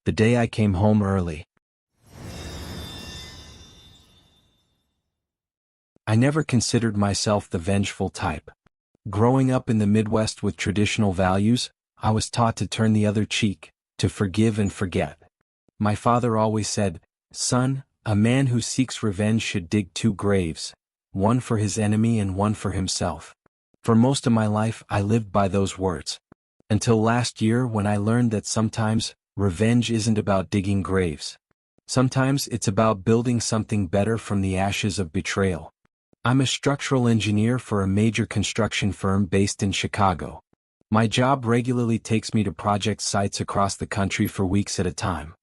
The day I came home early. I never considered myself the vengeful type. Growing up in the Midwest with traditional values, I was taught to turn the other cheek, to forgive and forget. My father always said, "Son, a man who seeks revenge should dig two graves, one for his enemy and one for himself." For most of my life I lived by those words. Until last year when I learned that sometimes, revenge isn't about digging graves. Sometimes it's about building something better from the ashes of betrayal. I'm a structural engineer for a major construction firm based in Chicago. My job regularly takes me to project sites across the country for weeks at a time.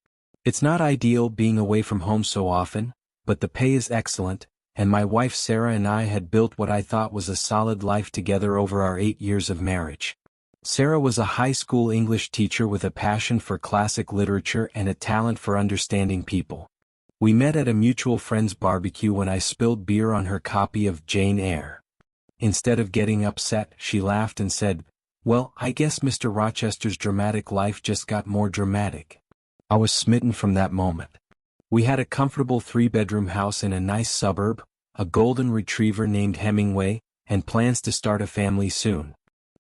It's not ideal being away from home so often, but the pay is excellent, and my wife Sarah and I had built what I thought was a solid life together over our 8 years of marriage. Sarah was a high school English teacher with a passion for classic literature and a talent for understanding people. We met at a mutual friend's barbecue when I spilled beer on her copy of Jane Eyre. Instead of getting upset, she laughed and said, "Well, I guess Mr. Rochester's dramatic life just got more dramatic." I was smitten from that moment. We had a comfortable 3-bedroom house in a nice suburb, a golden retriever named Hemingway, and plans to start a family soon.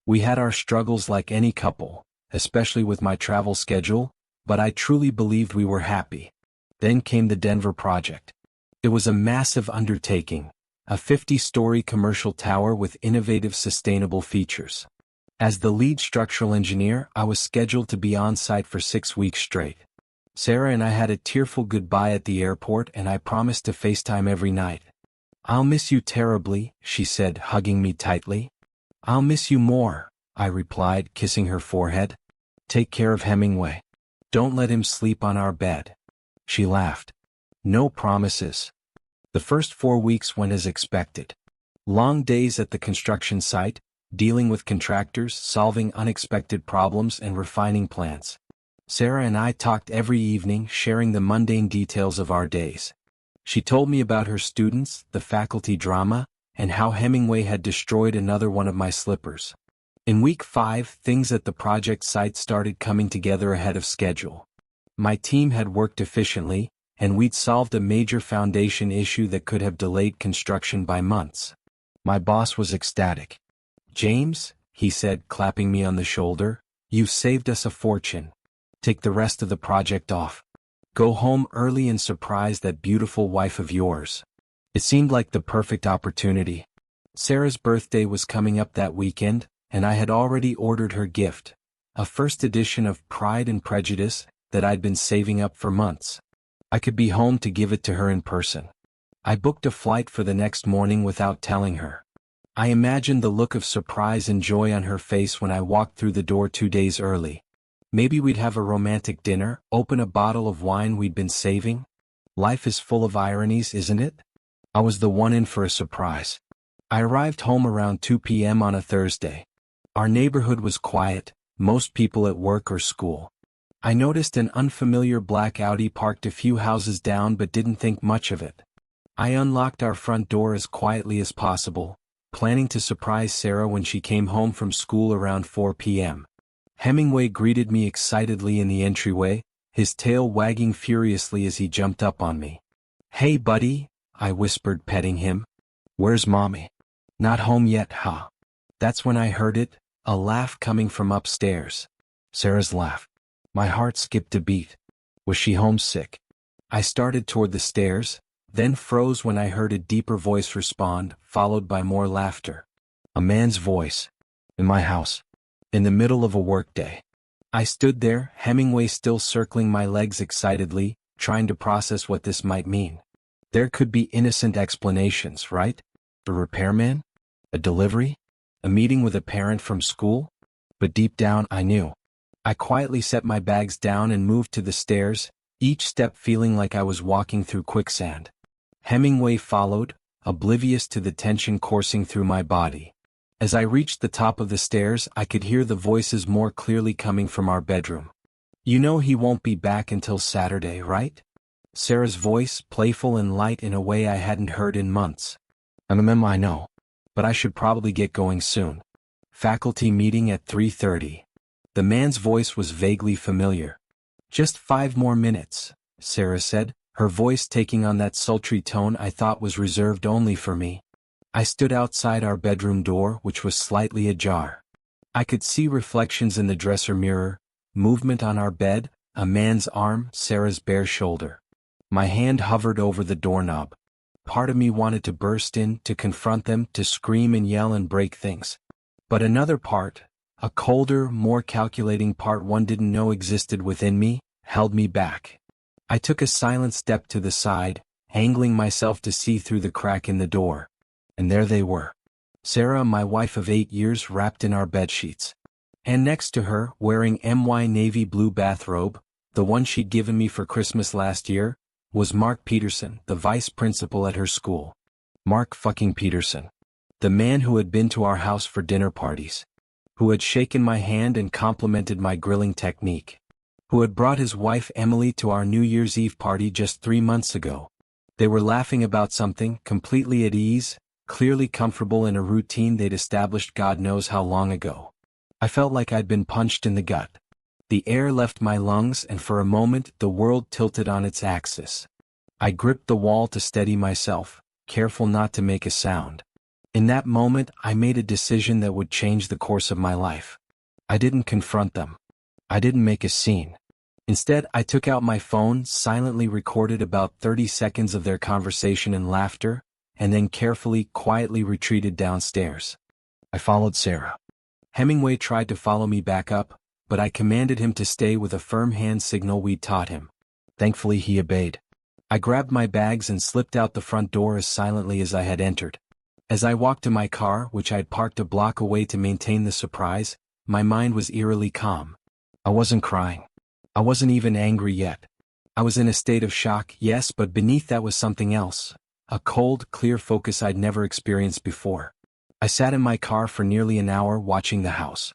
We had our struggles like any couple, especially with my travel schedule, but I truly believed we were happy. Then came the Denver project. It was a massive undertaking, a 50-story commercial tower with innovative sustainable features. As the lead structural engineer, I was scheduled to be on site for 6 weeks straight. Sarah and I had a tearful goodbye at the airport, and I promised to FaceTime every night. "I'll miss you terribly," she said, hugging me tightly. "I'll miss you more," I replied, kissing her forehead. "Take care of Hemingway. Don't let him sleep on our bed." She laughed. "No promises." The first 4 weeks went as expected. Long days at the construction site, dealing with contractors, solving unexpected problems and refining plans. Sarah and I talked every evening, sharing the mundane details of our days. She told me about her students, the faculty drama, and how Hemingway had destroyed another one of my slippers. In week 5, things at the project site started coming together ahead of schedule. My team had worked efficiently, and we'd solved a major foundation issue that could have delayed construction by months. My boss was ecstatic. "James," he said, clapping me on the shoulder, "you've saved us a fortune. Take the rest of the project off. Go home early and surprise that beautiful wife of yours." It seemed like the perfect opportunity. Sarah's birthday was coming up that weekend, and I had already ordered her gift, a first edition of Pride and Prejudice that I'd been saving up for months. I could be home to give it to her in person. I booked a flight for the next morning without telling her. I imagined the look of surprise and joy on her face when I walked through the door 2 days early. Maybe we'd have a romantic dinner, open a bottle of wine we'd been saving. Life is full of ironies, isn't it? I was the one in for a surprise. I arrived home around 2 p.m. on a Thursday. Our neighborhood was quiet, most people at work or school. I noticed an unfamiliar black Audi parked a few houses down but didn't think much of it. I unlocked our front door as quietly as possible, planning to surprise Sarah when she came home from school around 4 p.m. Hemingway greeted me excitedly in the entryway, his tail wagging furiously as he jumped up on me. "Hey buddy," I whispered, petting him. "Where's mommy?" "Not home yet, huh?" That's when I heard it, a laugh coming from upstairs. Sarah's laugh. My heart skipped a beat. Was she homesick? I started toward the stairs, then froze when I heard a deeper voice respond, followed by more laughter. A man's voice. In my house. In the middle of a workday. I stood there, Hemingway still circling my legs excitedly, trying to process what this might mean. There could be innocent explanations, right? A repairman? A delivery? A meeting with a parent from school? But deep down I knew. I quietly set my bags down and moved to the stairs, each step feeling like I was walking through quicksand. Hemingway followed, oblivious to the tension coursing through my body. As I reached the top of the stairs, I could hear the voices more clearly coming from our bedroom. "You know he won't be back until Saturday, right?" Sarah's voice, playful and light in a way I hadn't heard in months. I know. But I should probably get going soon. Faculty meeting at 3:30. The man's voice was vaguely familiar. Just 5 more minutes, Sarah said, her voice taking on that sultry tone I thought was reserved only for me. I stood outside our bedroom door, which was slightly ajar. I could see reflections in the dresser mirror, movement on our bed, a man's arm, Sarah's bare shoulder. My hand hovered over the doorknob. Part of me wanted to burst in, to confront them, to scream and yell and break things. But another part, a colder, more calculating part one didn't know existed within me, held me back. I took a silent step to the side, angling myself to see through the crack in the door. And there they were. Sarah, my wife of 8 years, wrapped in our bedsheets. And next to her, wearing my navy blue bathrobe, the one she'd given me for Christmas last year, was Mark Peterson, the vice principal at her school. Mark fucking Peterson. The man who had been to our house for dinner parties. Who had shaken my hand and complimented my grilling technique. Who had brought his wife Emily to our New Year's Eve party just 3 months ago. They were laughing about something, completely at ease, clearly comfortable in a routine they'd established God knows how long ago. I felt like I'd been punched in the gut. The air left my lungs and for a moment the world tilted on its axis. I gripped the wall to steady myself, careful not to make a sound. In that moment I made a decision that would change the course of my life. I didn't confront them. I didn't make a scene. Instead, I took out my phone, silently recorded about 30 seconds of their conversation and laughter, and then carefully, quietly retreated downstairs. I followed Sarah. Hemingway tried to follow me back up, but I commanded him to stay with a firm hand signal we'd taught him. Thankfully he obeyed. I grabbed my bags and slipped out the front door as silently as I had entered. As I walked to my car, which I'd parked a block away to maintain the surprise, my mind was eerily calm. I wasn't crying. I wasn't even angry yet. I was in a state of shock, yes, but beneath that was something else. A cold, clear focus I'd never experienced before. I sat in my car for nearly an hour watching the house.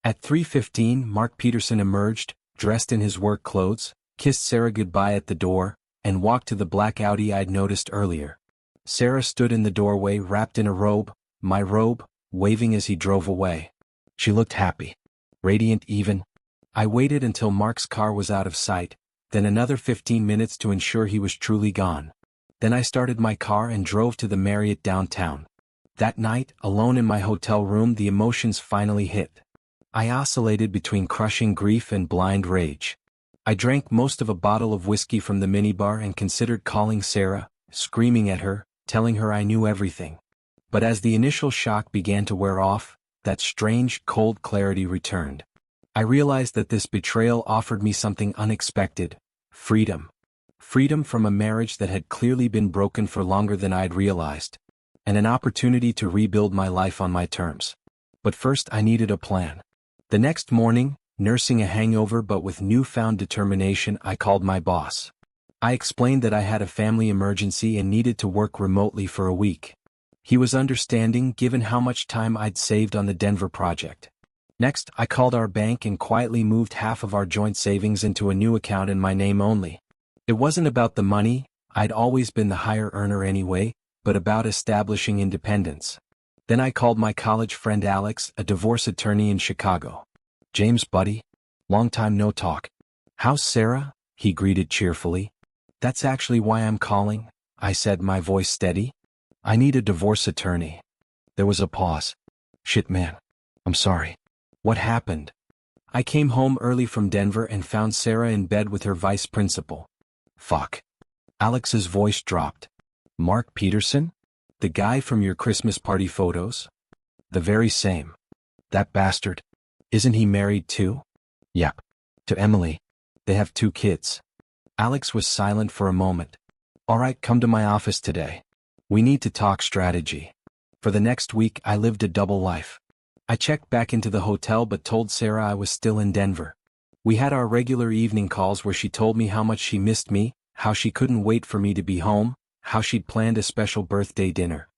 At 3:15, Mark Peterson emerged, dressed in his work clothes, kissed Sarah goodbye at the door, and walked to the black Audi I'd noticed earlier. Sarah stood in the doorway wrapped in a robe, my robe, waving as he drove away. She looked happy. Radiant even. I waited until Mark's car was out of sight, then another 15 minutes to ensure he was truly gone. Then I started my car and drove to the Marriott downtown. That night, alone in my hotel room, the emotions finally hit. I oscillated between crushing grief and blind rage. I drank most of a bottle of whiskey from the minibar and considered calling Sarah, screaming at her, telling her I knew everything. But as the initial shock began to wear off, that strange, cold clarity returned. I realized that this betrayal offered me something unexpected: freedom. Freedom from a marriage that had clearly been broken for longer than I'd realized. And an opportunity to rebuild my life on my terms. But first I needed a plan. The next morning, nursing a hangover but with newfound determination, I called my boss. I explained that I had a family emergency and needed to work remotely for a week. He was understanding given how much time I'd saved on the Denver project. Next, I called our bank and quietly moved half of our joint savings into a new account in my name only. It wasn't about the money, I'd always been the higher earner anyway, but about establishing independence. Then I called my college friend Alex, a divorce attorney in Chicago. "James, buddy. Long time no talk. How's Sarah?" he greeted cheerfully. "That's actually why I'm calling," I said, my voice steady. "I need a divorce attorney." There was a pause. "Shit, man. I'm sorry. What happened?" I came home early from Denver and found Sarah in bed with her vice principal. "Fuck." Alex's voice dropped. "Mark Peterson? The guy from your Christmas party photos?" "The very same. That bastard. Isn't he married too?" "Yep. To Emily. They have 2 kids." Alex was silent for a moment. "All right, come to my office today. We need to talk strategy." For the next week I lived a double life. I checked back into the hotel but told Sarah I was still in Denver. We had our regular evening calls where she told me how much she missed me, how she couldn't wait for me to be home, how she'd planned a special birthday dinner.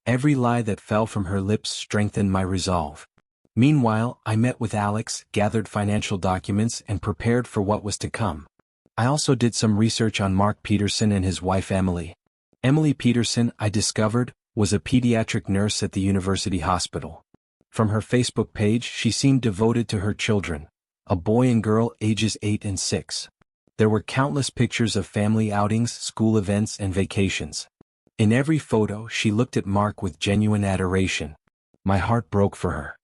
Every lie that fell from her lips strengthened my resolve. Meanwhile, I met with Alex, gathered financial documents, and prepared for what was to come. I also did some research on Mark Peterson and his wife Emily. Emily Peterson, I discovered, was a pediatric nurse at the university hospital. From her Facebook page, she seemed devoted to her children, a boy and girl ages 8 and 6. There were countless pictures of family outings, school events, and vacations. In every photo, she looked at Mark with genuine adoration. My heart broke for her.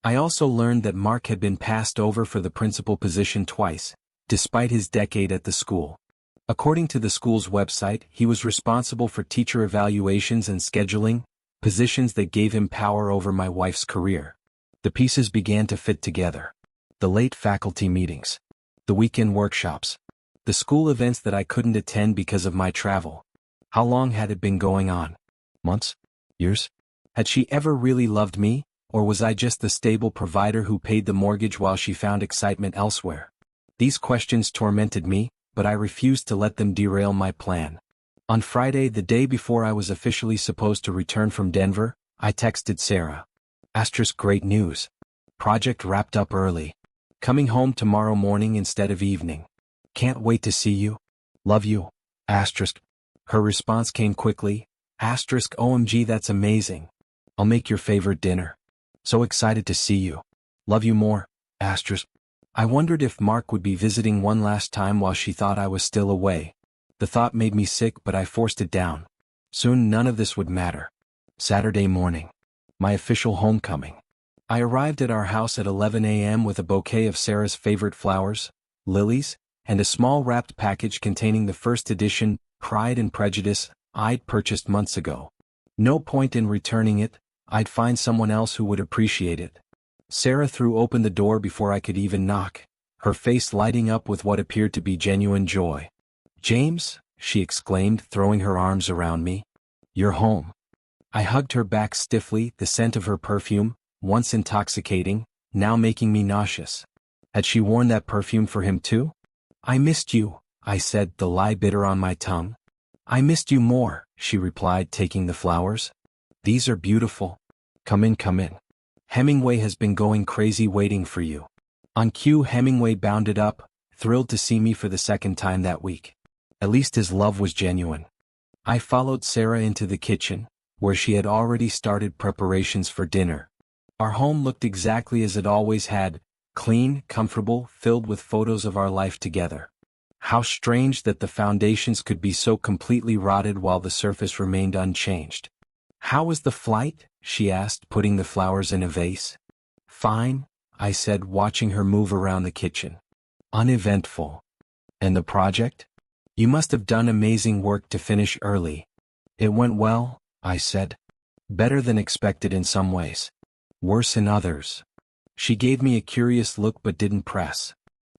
I also learned that Mark had been passed over for the principal position twice, despite his decade at the school. According to the school's website, he was responsible for teacher evaluations and scheduling, positions that gave him power over my wife's career. The pieces began to fit together. The late faculty meetings. The weekend workshops. The school events that I couldn't attend because of my travel. How long had it been going on? Months? Years? Had she ever really loved me, or was I just the stable provider who paid the mortgage while she found excitement elsewhere? These questions tormented me, but I refused to let them derail my plan. On Friday, the day before I was officially supposed to return from Denver, I texted Sarah. Great news. Project wrapped up early. Coming home tomorrow morning instead of evening. Can't wait to see you. Love you. Her response came quickly. OMG, that's amazing. I'll make your favorite dinner. So excited to see you. Love you more. I wondered if Mark would be visiting one last time while she thought I was still away. The thought made me sick, but I forced it down. Soon none of this would matter. Saturday morning. My official homecoming. I arrived at our house at 11 a.m. with a bouquet of Sarah's favorite flowers, lilies, and a small wrapped package containing the first edition, Pride and Prejudice, I'd purchased months ago. No point in returning it, I'd find someone else who would appreciate it. Sarah threw open the door before I could even knock, her face lighting up with what appeared to be genuine joy. James, she exclaimed, throwing her arms around me. You're home. I hugged her back stiffly, the scent of her perfume, once intoxicating, now making me nauseous. Had she worn that perfume for him too? I missed you, I said, the lie bitter on my tongue. I missed you more, she replied, taking the flowers. These are beautiful. Come in, come in. Hemingway has been going crazy waiting for you. On cue, Hemingway bounded up, thrilled to see me for the second time that week. At least his love was genuine. I followed Sarah into the kitchen, where she had already started preparations for dinner. Our home looked exactly as it always had, clean, comfortable, filled with photos of our life together. How strange that the foundations could be so completely rotted while the surface remained unchanged. How was the flight? She asked, putting the flowers in a vase. Fine, I said, watching her move around the kitchen. Uneventful. And the project? You must have done amazing work to finish early. It went well, I said. Better than expected in some ways. Worse in others. She gave me a curious look but didn't press.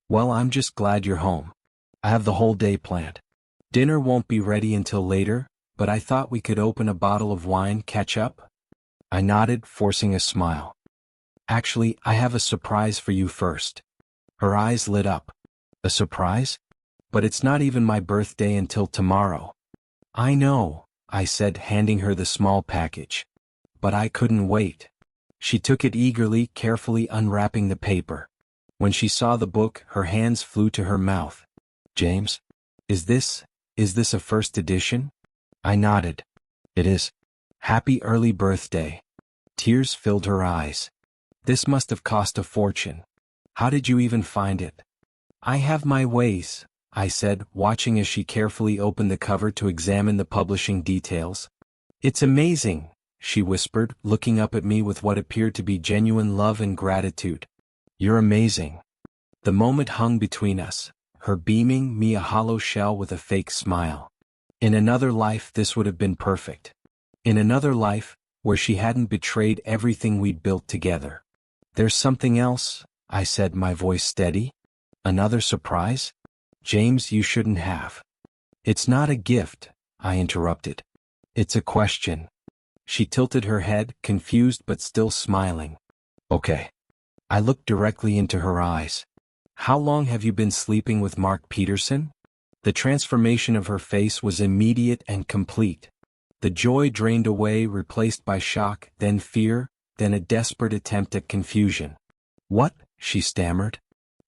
Well, I'm just glad you're home. I have the whole day planned. Dinner won't be ready until later, but I thought we could open a bottle of wine, catch up. I nodded, forcing a smile. Actually, I have a surprise for you first. Her eyes lit up. A surprise? But it's not even my birthday until tomorrow. I know, I said, handing her the small package. But I couldn't wait. She took it eagerly, carefully unwrapping the paper. When she saw the book, her hands flew to her mouth. James? Is this a first edition? I nodded. It is. Happy early birthday. Tears filled her eyes. This must have cost a fortune. How did you even find it? I have my ways, I said, watching as she carefully opened the cover to examine the publishing details. It's amazing, she whispered, looking up at me with what appeared to be genuine love and gratitude. You're amazing. The moment hung between us, her beaming, me a hollow shell with a fake smile. In another life this would have been perfect. In another life, where she hadn't betrayed everything we'd built together. There's something else, I said, my voice steady. Another surprise? James, you shouldn't have. It's not a gift, I interrupted. It's a question. She tilted her head, confused but still smiling. Okay. I looked directly into her eyes. How long have you been sleeping with Mark Peterson? The transformation of her face was immediate and complete. The joy drained away, replaced by shock, then fear, then a desperate attempt at confusion. What? She stammered.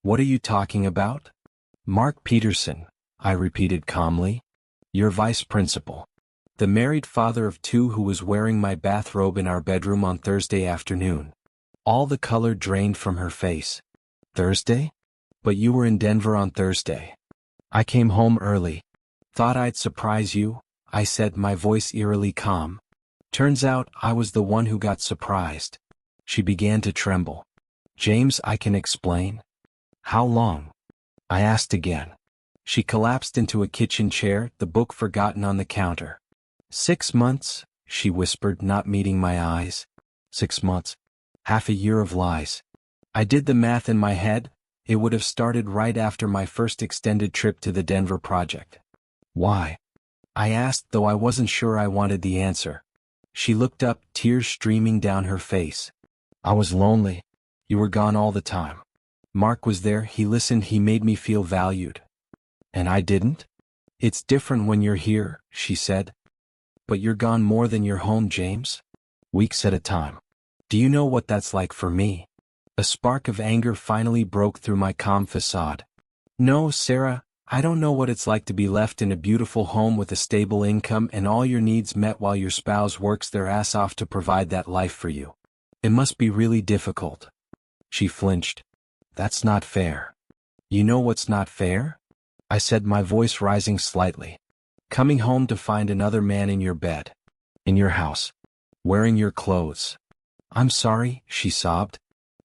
What are you talking about? Mark Peterson, I repeated calmly. Your vice principal. The married father of two who was wearing my bathrobe in our bedroom on Thursday afternoon. All the color drained from her face. Thursday? But you were in Denver on Thursday. I came home early. Thought I'd surprise you, I said, my voice eerily calm. Turns out I was the one who got surprised. She began to tremble. James, I can explain. How long? I asked again. She collapsed into a kitchen chair, the book forgotten on the counter. 6 months, she whispered, not meeting my eyes. 6 months. Half a year of lies. I did the math in my head. It would have started right after my first extended trip to the Denver project. Why? I asked, though I wasn't sure I wanted the answer. She looked up, tears streaming down her face. I was lonely. You were gone all the time. Mark was there, he listened, he made me feel valued. And I didn't? It's different when you're here, she said. But you're gone more than you're home, James. Weeks at a time. Do you know what that's like for me? A spark of anger finally broke through my calm facade. No, Sarah, I don't know what it's like to be left in a beautiful home with a stable income and all your needs met while your spouse works their ass off to provide that life for you. It must be really difficult. She flinched. That's not fair. You know what's not fair? I said, my voice rising slightly. Coming home to find another man in your bed. In your house. Wearing your clothes. I'm sorry, she sobbed.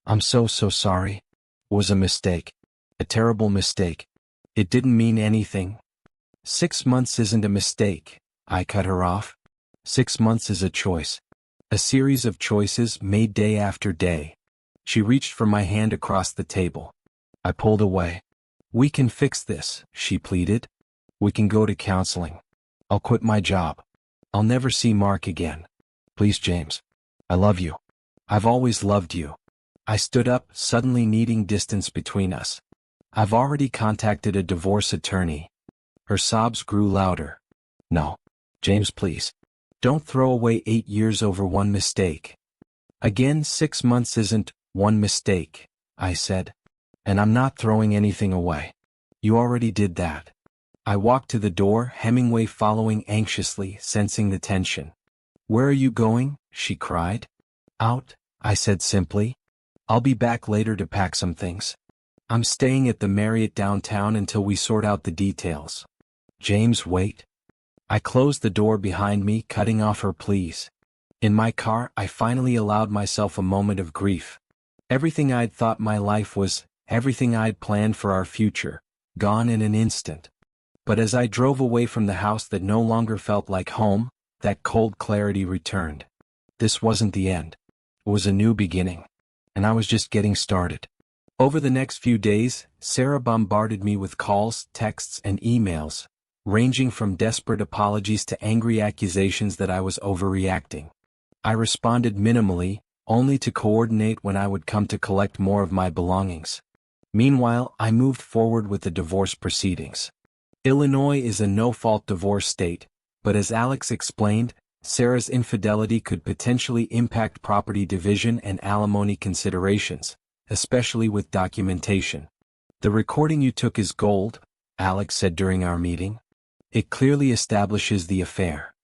I'm so sorry. It was a mistake. A terrible mistake. It didn't mean anything. 6 months isn't a mistake, I cut her off. 6 months is a choice. A series of choices made day after day. She reached for my hand across the table. I pulled away. We can fix this, she pleaded. We can go to counseling. I'll quit my job. I'll never see Mark again. Please, James. I love you. I've always loved you. I stood up, suddenly needing distance between us. I've already contacted a divorce attorney. Her sobs grew louder. No. James, please. Don't throw away 8 years over one mistake. Again, 6 months isn't one mistake, I said. And I'm not throwing anything away. You already did that. I walked to the door, Hemingway following anxiously, sensing the tension. Where are you going? She cried. Out, I said simply. I'll be back later to pack some things. I'm staying at the Marriott downtown until we sort out the details. James, wait. I closed the door behind me, cutting off her pleas. In my car, I finally allowed myself a moment of grief. Everything I'd thought my life was, everything I'd planned for our future, gone in an instant. But as I drove away from the house that no longer felt like home, that cold clarity returned. This wasn't the end. It was a new beginning. And I was just getting started. Over the next few days, Sarah bombarded me with calls, texts, and emails, ranging from desperate apologies to angry accusations that I was overreacting. I responded minimally, only to coordinate when I would come to collect more of my belongings. Meanwhile, I moved forward with the divorce proceedings. Illinois is a no-fault divorce state, but as Alex explained, Sarah's infidelity could potentially impact property division and alimony considerations, especially with documentation. The recording you took is gold, Alex said during our meeting. It clearly establishes the affair.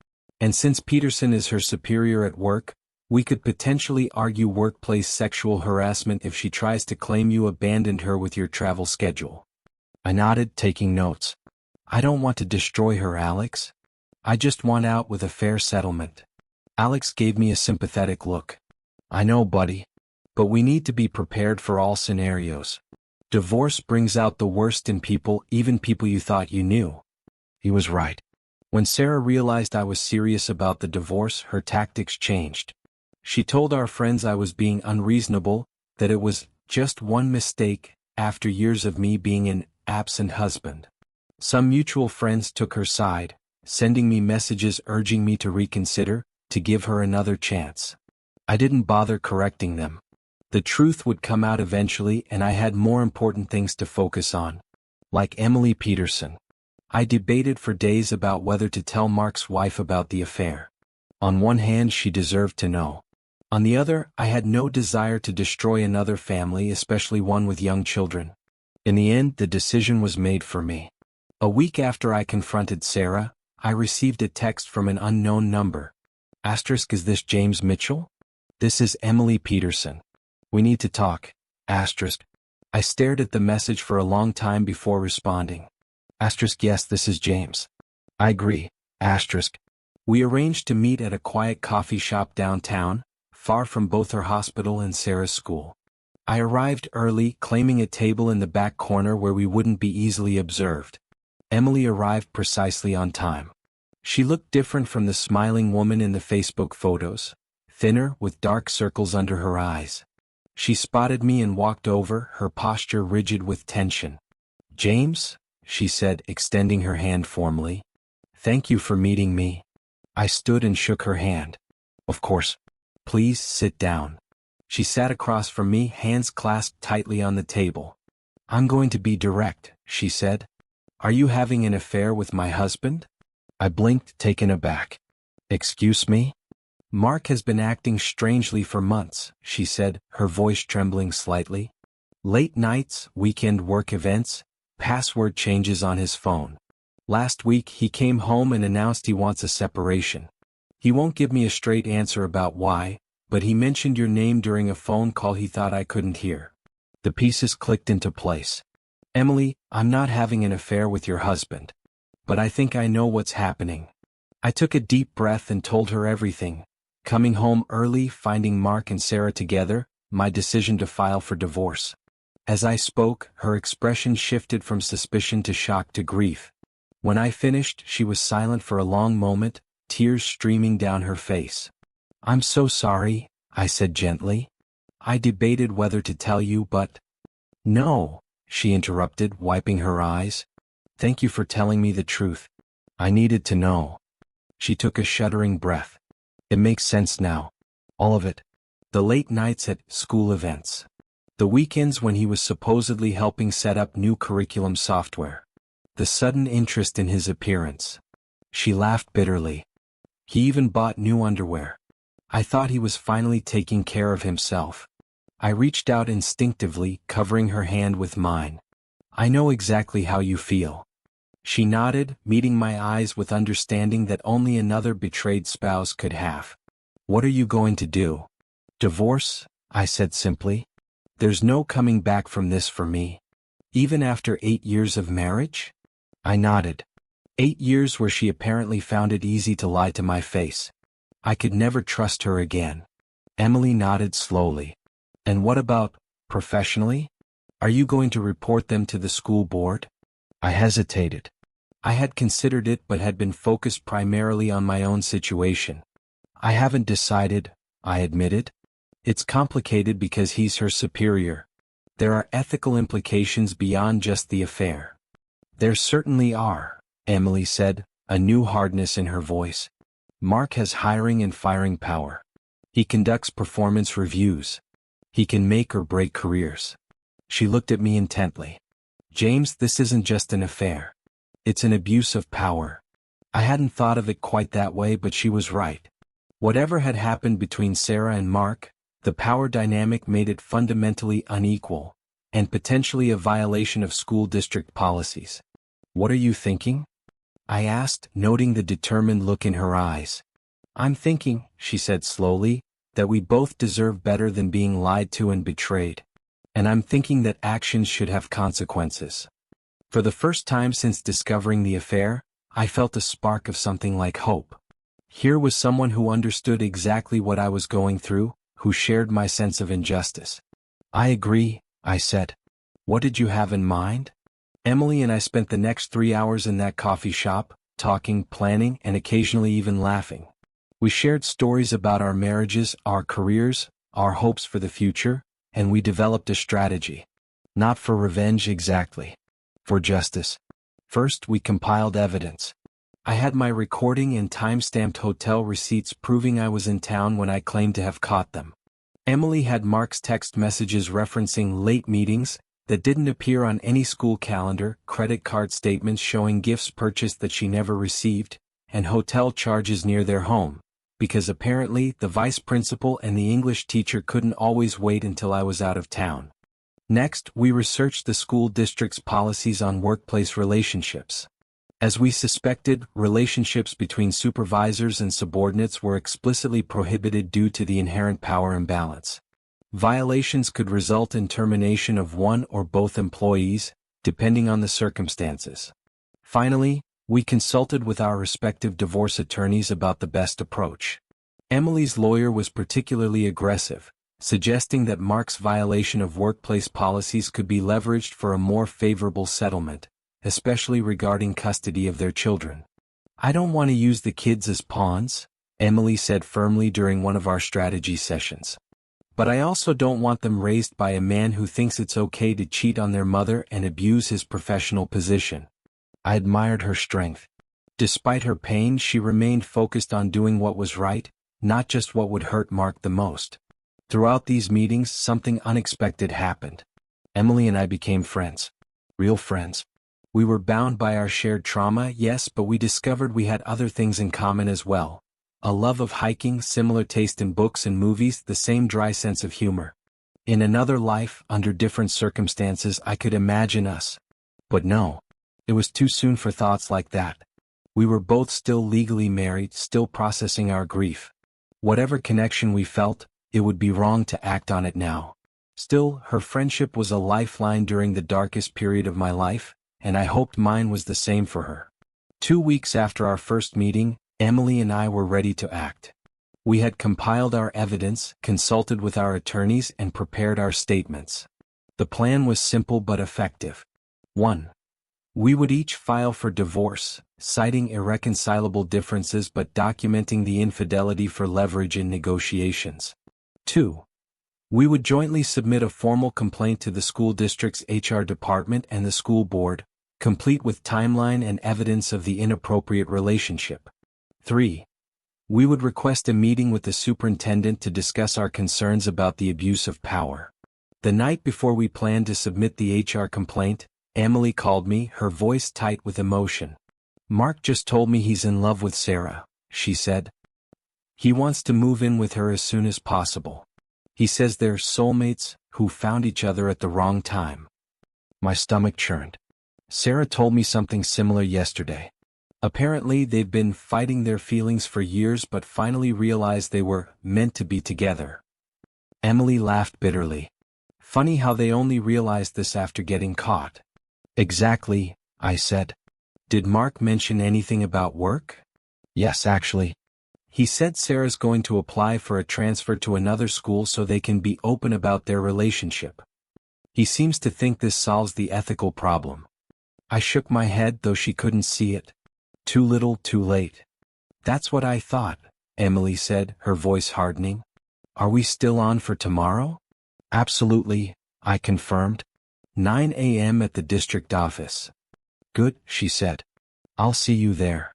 And since Peterson is her superior at work, we could potentially argue workplace sexual harassment if she tries to claim you abandoned her with your travel schedule. I nodded, taking notes. I don't want to destroy her, Alex. I just want out with a fair settlement. Alex gave me a sympathetic look. I know, buddy. But we need to be prepared for all scenarios. Divorce brings out the worst in people, even people you thought you knew. He was right. When Sarah realized I was serious about the divorce, her tactics changed. She told our friends I was being unreasonable, that it was just one mistake, after years of me being an absent husband. Some mutual friends took her side, sending me messages urging me to reconsider, to give her another chance. I didn't bother correcting them. The truth would come out eventually, and I had more important things to focus on. Like Emily Peterson. I debated for days about whether to tell Mark's wife about the affair. On one hand, she deserved to know. On the other, I had no desire to destroy another family, especially one with young children. In the end, the decision was made for me. A week after I confronted Sarah, I received a text from an unknown number. Asterisk, is this James Mitchell? This is Emily Peterson. We need to talk. Asterisk. I stared at the message for a long time before responding. Asterisk yes, this is James. I agree. Asterisk. We arranged to meet at a quiet coffee shop downtown, far from both her hospital and Sarah's school. I arrived early, claiming a table in the back corner where we wouldn't be easily observed. Emily arrived precisely on time. She looked different from the smiling woman in the Facebook photos, thinner with dark circles under her eyes. She spotted me and walked over, her posture rigid with tension. James, she said, extending her hand formally. Thank you for meeting me. I stood and shook her hand. Of course. Please sit down. She sat across from me, hands clasped tightly on the table. I'm going to be direct, she said. Are you having an affair with my husband? I blinked, taken aback. Excuse me? Mark has been acting strangely for months, she said, her voice trembling slightly. Late nights, weekend work events, password changes on his phone. Last week he came home and announced he wants a separation. He won't give me a straight answer about why, but he mentioned your name during a phone call he thought I couldn't hear. The pieces clicked into place. Emily, I'm not having an affair with your husband. But I think I know what's happening. I took a deep breath and told her everything. Coming home early, finding Mark and Sarah together, my decision to file for divorce. As I spoke, her expression shifted from suspicion to shock to grief. When I finished, she was silent for a long moment, tears streaming down her face. I'm so sorry, I said gently. I debated whether to tell you, but... No, she interrupted, wiping her eyes. Thank you for telling me the truth. I needed to know. She took a shuddering breath. It makes sense now. All of it. The late nights at school events. The weekends when he was supposedly helping set up new curriculum software. The sudden interest in his appearance. She laughed bitterly. He even bought new underwear. I thought he was finally taking care of himself. I reached out instinctively, covering her hand with mine. I know exactly how you feel. She nodded, meeting my eyes with understanding that only another betrayed spouse could have. What are you going to do? Divorce? I said simply. There's no coming back from this for me. Even after 8 years of marriage? I nodded. 8 years where she apparently found it easy to lie to my face. I could never trust her again. Emily nodded slowly. And what about, professionally? Are you going to report them to the school board? I hesitated. I had considered it but had been focused primarily on my own situation. I haven't decided, I admitted. It's complicated because he's her superior. There are ethical implications beyond just the affair. There certainly are, Emily said, a new hardness in her voice. Mark has hiring and firing power. He conducts performance reviews. He can make or break careers. She looked at me intently. James, this isn't just an affair. It's an abuse of power. I hadn't thought of it quite that way, but she was right. Whatever had happened between Sarah and Mark, the power dynamic made it fundamentally unequal, and potentially a violation of school district policies. What are you thinking? I asked, noting the determined look in her eyes. I'm thinking, she said slowly, that we both deserve better than being lied to and betrayed. And I'm thinking that actions should have consequences. For the first time since discovering the affair, I felt a spark of something like hope. Here was someone who understood exactly what I was going through, who shared my sense of injustice. I agree, I said. What did you have in mind? Emily and I spent the next 3 hours in that coffee shop, talking, planning, and occasionally even laughing. We shared stories about our marriages, our careers, our hopes for the future, and we developed a strategy. Not for revenge exactly. For justice. First, we compiled evidence. I had my recording and time-stamped hotel receipts proving I was in town when I claimed to have caught them. Emily had Mark's text messages referencing late meetings that didn't appear on any school calendar, credit card statements showing gifts purchased that she never received, and hotel charges near their home, because apparently the vice principal and the English teacher couldn't always wait until I was out of town. Next, we researched the school district's policies on workplace relationships. As we suspected, relationships between supervisors and subordinates were explicitly prohibited due to the inherent power imbalance. Violations could result in termination of one or both employees, depending on the circumstances. Finally, we consulted with our respective divorce attorneys about the best approach. Emily's lawyer was particularly aggressive, suggesting that Mark's violation of workplace policies could be leveraged for a more favorable settlement, especially regarding custody of their children. "I don't want to use the kids as pawns," Emily said firmly during one of our strategy sessions. "But I also don't want them raised by a man who thinks it's okay to cheat on their mother and abuse his professional position." I admired her strength. Despite her pain, she remained focused on doing what was right, not just what would hurt Mark the most. Throughout these meetings, something unexpected happened. Emily and I became friends. Real friends. We were bound by our shared trauma, yes, but we discovered we had other things in common as well. A love of hiking, similar taste in books and movies, the same dry sense of humor. In another life, under different circumstances, I could imagine us. But no. It was too soon for thoughts like that. We were both still legally married, still processing our grief. Whatever connection we felt, it would be wrong to act on it now. Still, her friendship was a lifeline during the darkest period of my life, and I hoped mine was the same for her. 2 weeks after our first meeting, Emily and I were ready to act. We had compiled our evidence, consulted with our attorneys, and prepared our statements. The plan was simple but effective. 1. We would each file for divorce, citing irreconcilable differences but documenting the infidelity for leverage in negotiations. 2. We would jointly submit a formal complaint to the school district's HR department and the school board, complete with timeline and evidence of the inappropriate relationship. 3. We would request a meeting with the superintendent to discuss our concerns about the abuse of power. The night before we planned to submit the HR complaint, Emily called me, her voice tight with emotion. "Mark just told me he's in love with Sarah," she said. "He wants to move in with her as soon as possible. He says they're soulmates who found each other at the wrong time." My stomach churned. Sarah told me something similar yesterday. Apparently, they've been fighting their feelings for years but finally realized they were meant to be together. Emily laughed bitterly. "Funny how they only realized this after getting caught." "Exactly," I said. "Did Mark mention anything about work?" "Yes, actually. He said Sarah's going to apply for a transfer to another school so they can be open about their relationship. He seems to think this solves the ethical problem." I shook my head, though she couldn't see it. "Too little, too late." "That's what I thought," Emily said, her voice hardening. "Are we still on for tomorrow?" "Absolutely," I confirmed. 9 a.m. at the district office. "Good," she said. "I'll see you there."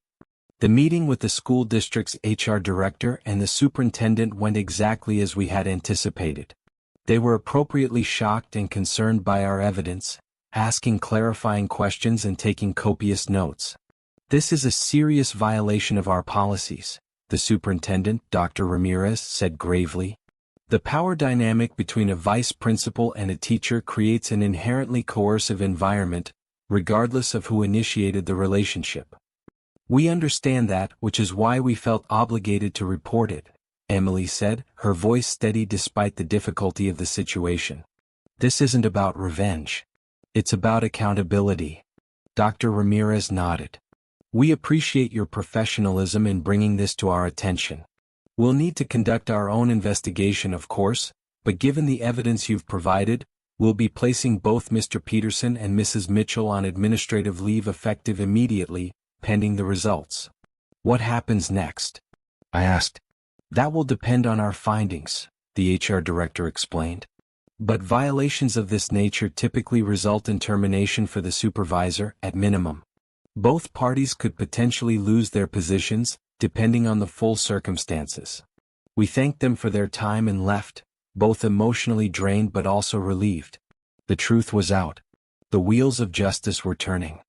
The meeting with the school district's HR director and the superintendent went exactly as we had anticipated. They were appropriately shocked and concerned by our evidence, asking clarifying questions and taking copious notes. "This is a serious violation of our policies," the superintendent, Dr. Ramirez, said gravely. "The power dynamic between a vice principal and a teacher creates an inherently coercive environment, regardless of who initiated the relationship. We understand that, which is why we felt obligated to report it," Emily said, her voice steady despite the difficulty of the situation. "This isn't about revenge. It's about accountability." Dr. Ramirez nodded. "We appreciate your professionalism in bringing this to our attention. We'll need to conduct our own investigation, of course, but given the evidence you've provided, we'll be placing both Mr. Peterson and Mrs. Mitchell on administrative leave effective immediately, pending the results." "What happens next?" I asked. "That will depend on our findings," the HR director explained. "But violations of this nature typically result in termination for the supervisor, at minimum. Both parties could potentially lose their positions, depending on the full circumstances." We thanked them for their time and left, both emotionally drained but also relieved. The truth was out. The wheels of justice were turning.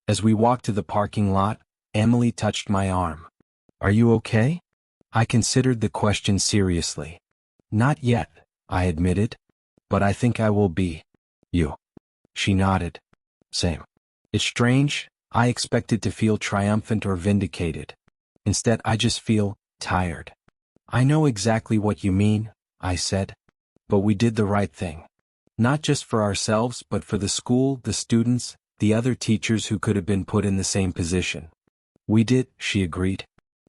As we walked to the parking lot, Emily touched my arm. "Are you okay?" I considered the question seriously. "Not yet," I admitted. "But I think I will be." "You?" She nodded. "Same. It's strange, I expected to feel triumphant or vindicated. Instead, I just feel tired." "I know exactly what you mean," I said. "But we did the right thing. Not just for ourselves but for the school, the students, the other teachers who could have been put in the same position. We did, she agreed.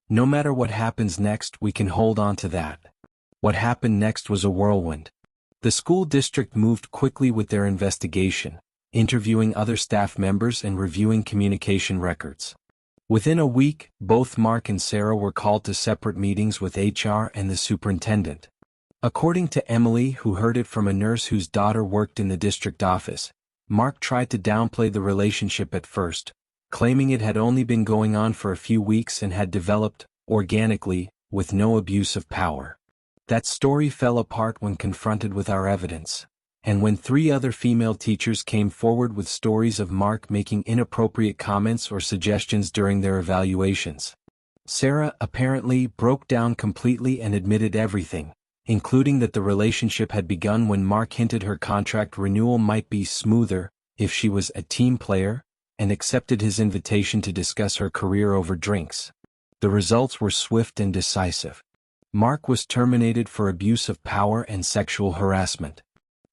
No matter what happens next, we can hold on to that. What happened next was a whirlwind. The school district moved quickly with their investigation, interviewing other staff members and reviewing communication records. Within a week, both Mark and Sarah were called to separate meetings with HR and the superintendent. According to Emily, who heard it from a nurse whose daughter worked in the district office, Mark tried to downplay the relationship at first, claiming it had only been going on for a few weeks and had developed, organically, with no abuse of power. That story fell apart when confronted with our evidence, and when 3 other female teachers came forward with stories of Mark making inappropriate comments or suggestions during their evaluations. Sarah, apparently, broke down completely and admitted everything, including that the relationship had begun when Mark hinted her contract renewal might be smoother if she was a team player, and accepted his invitation to discuss her career over drinks. The results were swift and decisive. Mark was terminated for abuse of power and sexual harassment.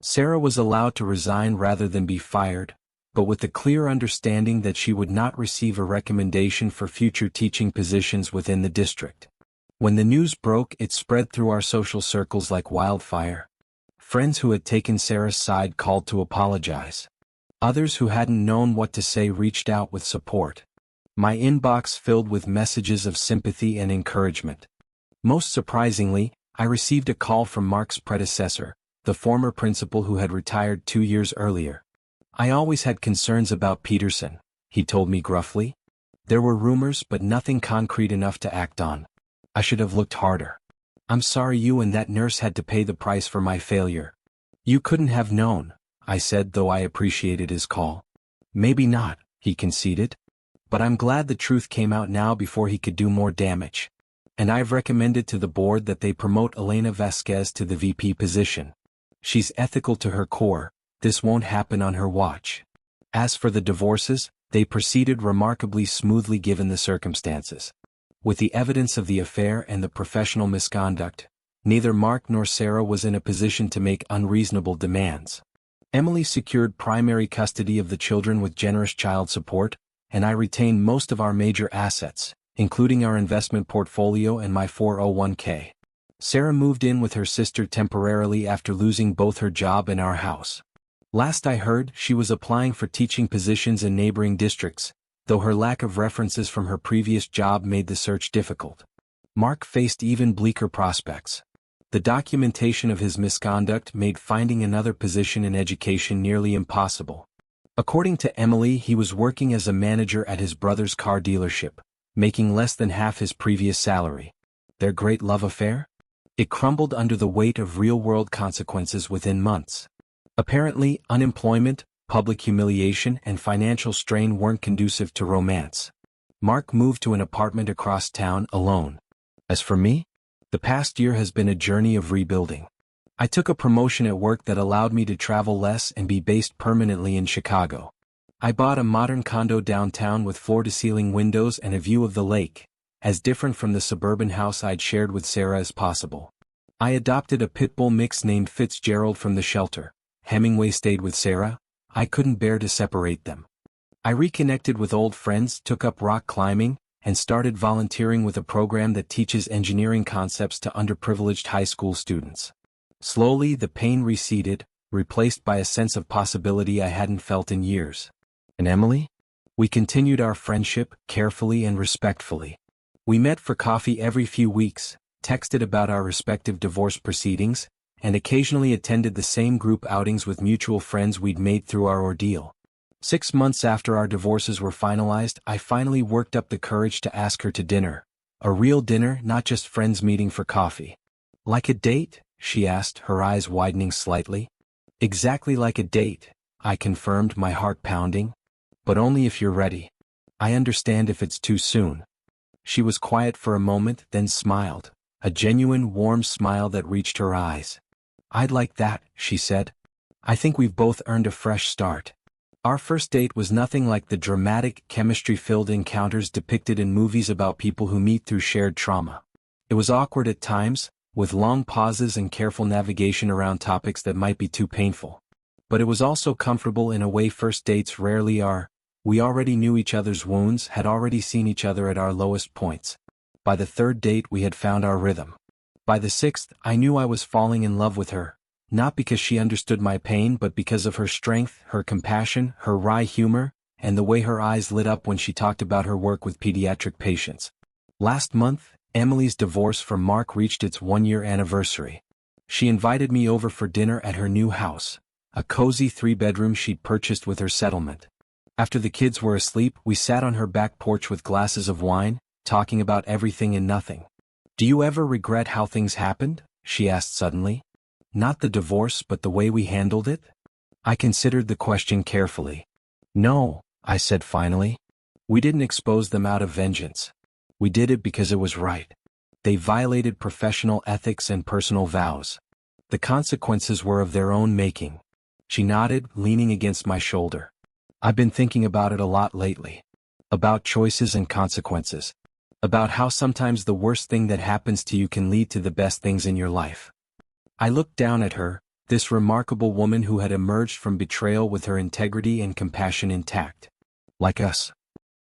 Sarah was allowed to resign rather than be fired, but with the clear understanding that she would not receive a recommendation for future teaching positions within the district. When the news broke, it spread through our social circles like wildfire. Friends who had taken Sarah's side called to apologize. Others who hadn't known what to say reached out with support. My inbox filled with messages of sympathy and encouragement. Most surprisingly, I received a call from Mark's predecessor, the former principal who had retired 2 years earlier. I always had concerns about Peterson, he told me gruffly. There were rumors but nothing concrete enough to act on. I should have looked harder. I'm sorry you and that nurse had to pay the price for my failure. You couldn't have known, I said, though I appreciated his call. Maybe not, he conceded. But I'm glad the truth came out now before he could do more damage. And I've recommended to the board that they promote Elena Vasquez to the VP position. She's ethical to her core, this won't happen on her watch. As for the divorces, they proceeded remarkably smoothly given the circumstances. With the evidence of the affair and the professional misconduct, neither Mark nor Sarah was in a position to make unreasonable demands. Emily secured primary custody of the children with generous child support, and I retained most of our major assets, including our investment portfolio and my 401k. Sarah moved in with her sister temporarily after losing both her job and our house. Last I heard, she was applying for teaching positions in neighboring districts, though her lack of references from her previous job made the search difficult. Mark faced even bleaker prospects. The documentation of his misconduct made finding another position in education nearly impossible. According to Emily, he was working as a manager at his brother's car dealership, making less than half his previous salary. Their great love affair? It crumbled under the weight of real-world consequences within months. Apparently, unemployment, public humiliation, and financial strain weren't conducive to romance. Mark moved to an apartment across town alone. As for me, the past year has been a journey of rebuilding. I took a promotion at work that allowed me to travel less and be based permanently in Chicago. I bought a modern condo downtown with floor-to-ceiling windows and a view of the lake, as different from the suburban house I'd shared with Sarah as possible. I adopted a pit bull mix named Fitzgerald from the shelter. Hemingway stayed with Sarah. I couldn't bear to separate them. I reconnected with old friends, took up rock climbing, and started volunteering with a program that teaches engineering concepts to underprivileged high school students. Slowly, the pain receded, replaced by a sense of possibility I hadn't felt in years. And Emily? We continued our friendship, carefully and respectfully. We met for coffee every few weeks, texted about our respective divorce proceedings, and occasionally attended the same group outings with mutual friends we'd made through our ordeal. 6 months after our divorces were finalized, I finally worked up the courage to ask her to dinner. A real dinner, not just friends meeting for coffee. Like a date? She asked, her eyes widening slightly. Exactly like a date, I confirmed, my heart pounding. But only if you're ready. I understand if it's too soon. She was quiet for a moment, then smiled, a genuine warm smile that reached her eyes. I'd like that, she said. I think we've both earned a fresh start. Our first date was nothing like the dramatic, chemistry-filled encounters depicted in movies about people who meet through shared trauma. It was awkward at times, with long pauses and careful navigation around topics that might be too painful. But it was also comfortable in a way first dates rarely are, We already knew each other's wounds, had already seen each other at our lowest points. By the third date we had found our rhythm. By the sixth, I knew I was falling in love with her, not because she understood my pain but because of her strength, her compassion, her wry humor, and the way her eyes lit up when she talked about her work with pediatric patients. Last month, Emily's divorce from Mark reached its one-year anniversary. She invited me over for dinner at her new house, a cozy 3-bedroom she'd purchased with her settlement. After the kids were asleep, we sat on her back porch with glasses of wine, talking about everything and nothing. "Do you ever regret how things happened?" she asked suddenly. "Not the divorce but the way we handled it?" I considered the question carefully. "No," I said finally. "We didn't expose them out of vengeance. We did it because it was right. They violated professional ethics and personal vows. The consequences were of their own making." She nodded, leaning against my shoulder. "I've been thinking about it a lot lately. About choices and consequences. About how sometimes the worst thing that happens to you can lead to the best things in your life." I looked down at her, this remarkable woman who had emerged from betrayal with her integrity and compassion intact. "Like us."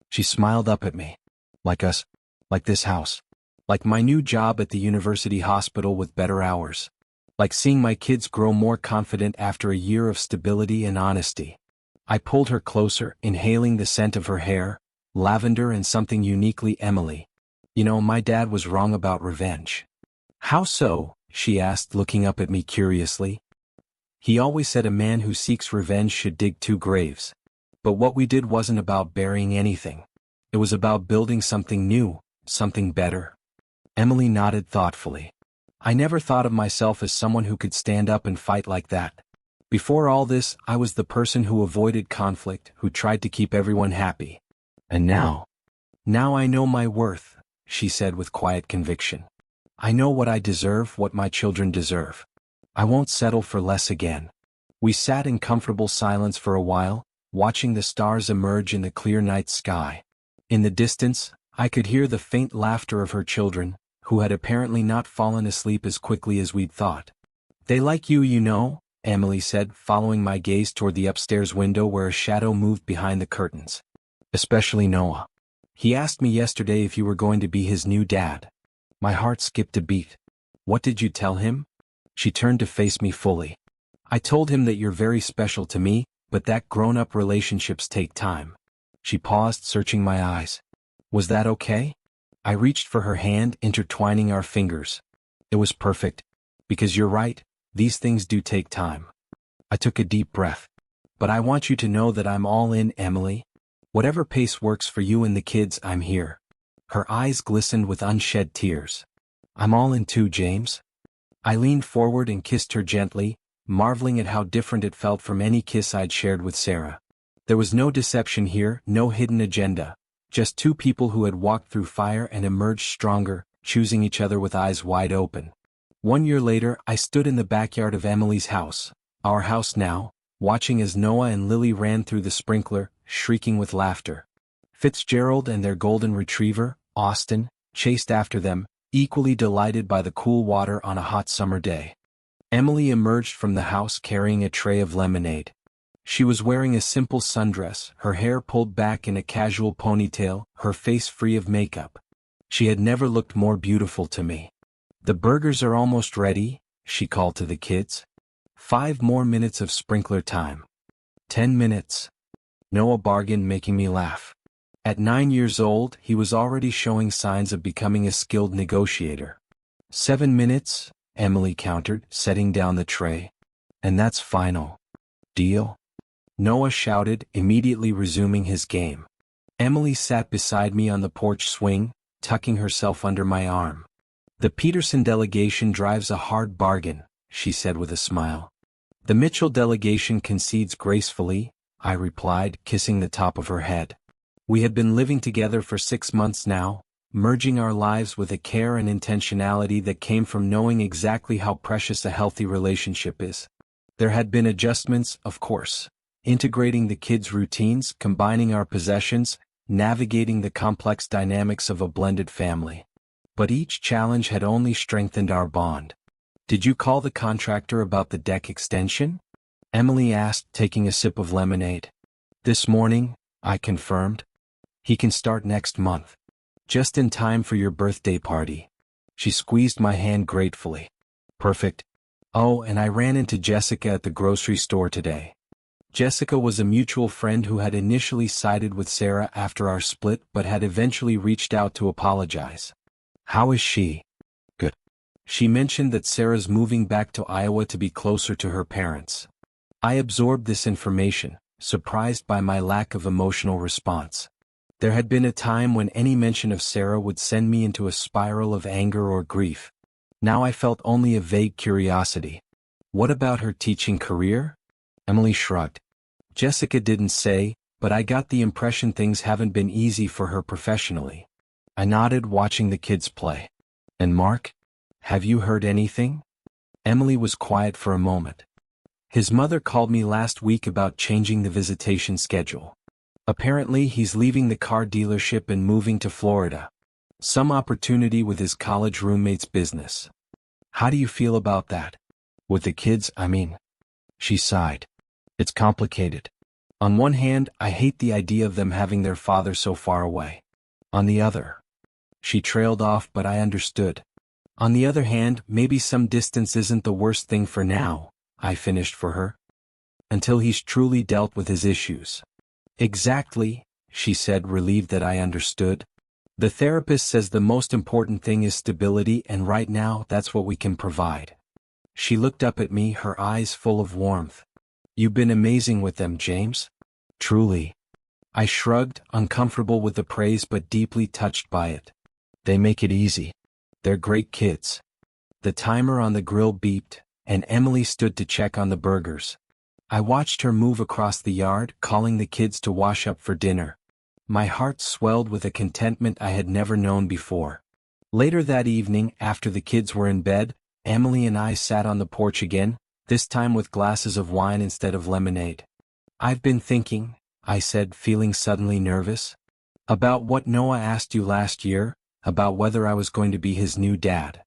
She smiled up at me. "Like us. Like this house. Like my new job at the university hospital with better hours. Like seeing my kids grow more confident after a year of stability and honesty." I pulled her closer, inhaling the scent of her hair, lavender and something uniquely Emily. "You know, my dad was wrong about revenge." "How so?" she asked, looking up at me curiously. "He always said a man who seeks revenge should dig 2 graves. But what we did wasn't about burying anything. It was about building something new, something better." Emily nodded thoughtfully. "I never thought of myself as someone who could stand up and fight like that. Before all this, I was the person who avoided conflict, who tried to keep everyone happy. And now I know my worth," she said with quiet conviction. "I know what I deserve, what my children deserve. I won't settle for less again." We sat in comfortable silence for a while, watching the stars emerge in the clear night sky. In the distance, I could hear the faint laughter of her children, who had apparently not fallen asleep as quickly as we'd thought. "They like you, you know," Emily said, following my gaze toward the upstairs window where a shadow moved behind the curtains. "Especially Noah. He asked me yesterday if you were going to be his new dad." My heart skipped a beat. "What did you tell him?" She turned to face me fully. "I told him that you're very special to me, but that grown-up relationships take time." She paused, searching my eyes. "Was that okay?" I reached for her hand, intertwining our fingers. "It was perfect. Because you're right, these things do take time." I took a deep breath. "But I want you to know that I'm all in, Emily. Whatever pace works for you and the kids, I'm here." Her eyes glistened with unshed tears. "I'm all in too, James." I leaned forward and kissed her gently, marveling at how different it felt from any kiss I'd shared with Sarah. There was no deception here, no hidden agenda. Just 2 people who had walked through fire and emerged stronger, choosing each other with eyes wide open. 1 year later, I stood in the backyard of Emily's house, our house now, watching as Noah and Lily ran through the sprinkler, shrieking with laughter. Fitzgerald and their golden retriever, Austin, chased after them, equally delighted by the cool water on a hot summer day. Emily emerged from the house carrying a tray of lemonade. She was wearing a simple sundress, her hair pulled back in a casual ponytail, her face free of makeup. She had never looked more beautiful to me. "The burgers are almost ready," she called to the kids. 5 more minutes of sprinkler time. 10 minutes. Noah bargained, making me laugh. At 9 years old, he was already showing signs of becoming a skilled negotiator. 7 minutes, Emily countered, setting down the tray. "And that's final. Deal?" Noah shouted, immediately resuming his game. Emily sat beside me on the porch swing, tucking herself under my arm. "The Peterson delegation drives a hard bargain," she said with a smile. "The Mitchell delegation concedes gracefully," I replied, kissing the top of her head. We had been living together for 6 months now, merging our lives with a care and intentionality that came from knowing exactly how precious a healthy relationship is. There had been adjustments, of course. Integrating the kids' routines, combining our possessions, navigating the complex dynamics of a blended family. But each challenge had only strengthened our bond. "Did you call the contractor about the deck extension?" Emily asked, taking a sip of lemonade. "This morning," I confirmed. He can start next month. Just in time for your birthday party. She squeezed my hand gratefully. Perfect. Oh, and I ran into Jessica at the grocery store today. Jessica was a mutual friend who had initially sided with Sarah after our split but had eventually reached out to apologize. How is she? Good. She mentioned that Sarah's moving back to Iowa to be closer to her parents. I absorbed this information, surprised by my lack of emotional response. There had been a time when any mention of Sarah would send me into a spiral of anger or grief. Now I felt only a vague curiosity. What about her teaching career? Emily shrugged. Jessica didn't say, but I got the impression things haven't been easy for her professionally. I nodded, watching the kids play. And Mark? Have you heard anything? Emily was quiet for a moment. His mother called me last week about changing the visitation schedule. Apparently he's leaving the car dealership and moving to Florida. Some opportunity with his college roommate's business. How do you feel about that? With the kids, I mean. She sighed. It's complicated. On one hand, I hate the idea of them having their father so far away. On the other. She trailed off, but I understood. On the other hand, maybe some distance isn't the worst thing for now, I finished for her. Until he's truly dealt with his issues. Exactly, she said, relieved that I understood. The therapist says the most important thing is stability, and right now that's what we can provide. She looked up at me, her eyes full of warmth. You've been amazing with them, James. Truly. I shrugged, uncomfortable with the praise but deeply touched by it. They make it easy. They're great kids. The timer on the grill beeped, and Emily stood to check on the burgers. I watched her move across the yard, calling the kids to wash up for dinner. My heart swelled with a contentment I had never known before. Later that evening, after the kids were in bed, Emily and I sat on the porch again, this time with glasses of wine instead of lemonade. I've been thinking, I said, feeling suddenly nervous. About what Noah asked you last year, about whether I was going to be his new dad.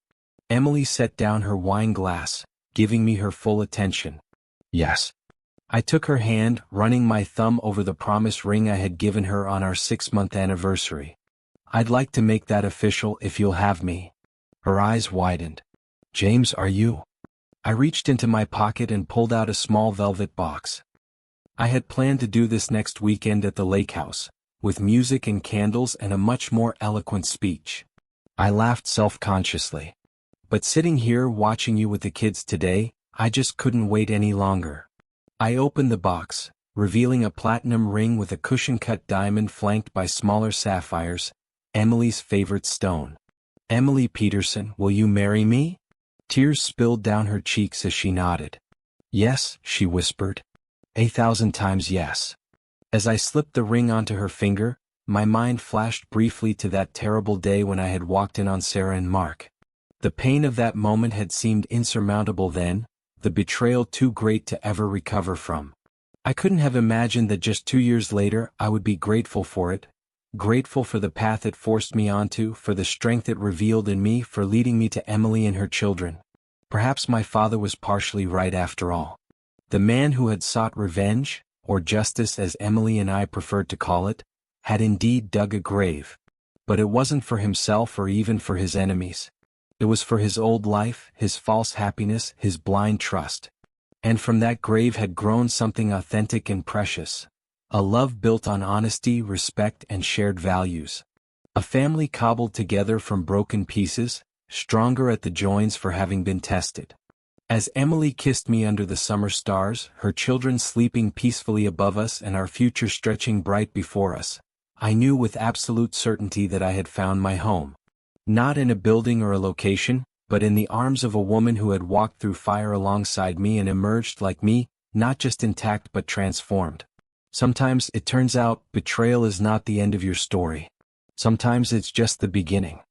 Emily set down her wine glass, giving me her full attention. Yes. I took her hand, running my thumb over the promise ring I had given her on our 6-month anniversary. I'd like to make that official if you'll have me. Her eyes widened. James, are you? I reached into my pocket and pulled out a small velvet box. I had planned to do this next weekend at the lake house, with music and candles and a much more eloquent speech. I laughed self-consciously. But sitting here watching you with the kids today, I just couldn't wait any longer. I opened the box, revealing a platinum ring with a cushion-cut diamond flanked by smaller sapphires, Emily's favorite stone. Emily Peterson, will you marry me? Tears spilled down her cheeks as she nodded. Yes, she whispered. 1,000 times yes. As I slipped the ring onto her finger, my mind flashed briefly to that terrible day when I had walked in on Sarah and Mark. The pain of that moment had seemed insurmountable then, the betrayal too great to ever recover from. I couldn't have imagined that just 2 years later I would be grateful for it, grateful for the path it forced me onto, for the strength it revealed in me, for leading me to Emily and her children. Perhaps my father was partially right after all. The man who had sought revenge, or justice as Emily and I preferred to call it, had indeed dug a grave. But it wasn't for himself or even for his enemies. It was for his old life, his false happiness, his blind trust. And from that grave had grown something authentic and precious. A love built on honesty, respect, and shared values. A family cobbled together from broken pieces, stronger at the joins for having been tested. As Emily kissed me under the summer stars, her children sleeping peacefully above us and our future stretching bright before us, I knew with absolute certainty that I had found my home. Not in a building or a location, but in the arms of a woman who had walked through fire alongside me and emerged like me, not just intact but transformed. Sometimes, it turns out, betrayal is not the end of your story. Sometimes it's just the beginning.